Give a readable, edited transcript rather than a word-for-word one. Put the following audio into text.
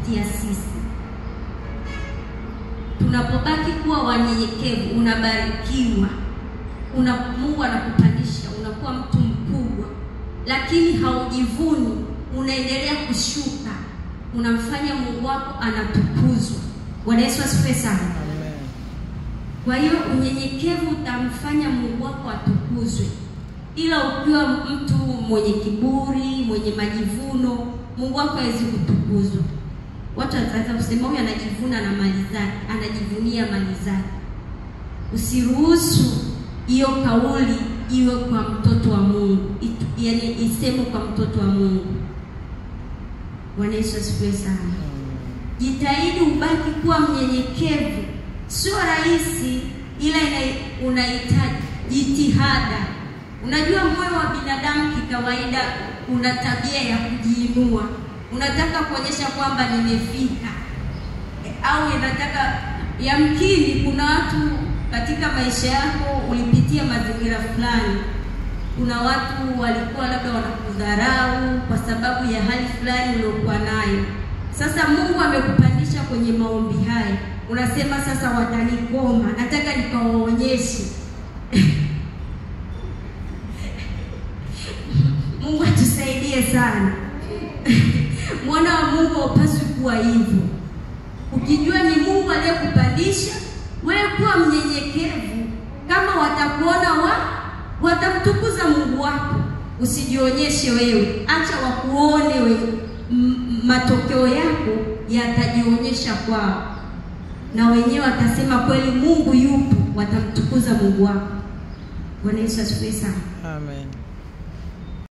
kupitia sisi. Tunapobaki kuwa wanyenyekevu, unabarikiwa. Mungu anakupandisha, unakuwa mtu mkubwa, lakini haujivuni, unaendelea kushuka. Unamfanya Mungu wako anatukuzwa. Bwana Yesu asifiwe sana. Amen. Kwa hiyo unyenyekevu utamfanya Mungu wako atukuzwe. Ila ukiwa mtu mwenye kiburi, mwenye majivuno, Mungu wako hawezi kutukuzwa. Watu wataanza kusema huyu anajivuna na mali zake, anajivunia mali zake. Usiruhusu hiyo kauli iwe kwa mtoto wa Mungu, yaani isemo kwa mtoto wa Mungu. Bwana Yesu asifiwe sana. Jitahidi ubaki kuwa mnyenyekevu. Sio rahisi, ila unahitaji jitihada. Unajua moyo wa binadamu kikawaida una tabia ya kujiinua. Unataka kuonyesha kwamba nimefika. Au unataka, yamkini kuna watu katika maisha yako ulipitia mazingira fulani. Kuna watu walikuwa labda wanakudharau kwa sababu ya hali fulani uliyokuwa nayo. Sasa Mungu amekupandisha kwenye maombi haya. Unasema sasa watanikoma, nataka nikawaonyeshe. Mungu atusaidie sana. Mwana wa Mungu hupaswi kuwa hivyo. Ukijua ni Mungu aliyekupandisha, wewe kuwa mnyenyekevu. Kama watakuona watamtukuza Mungu wako. Usijionyeshe wewe, acha wakuone wewe. Matokeo yako yatajionyesha kwao, na wenyewe watasema kweli Mungu yupo, watamtukuza Mungu wako. Bwana Yesu asifiwe sana. Amen.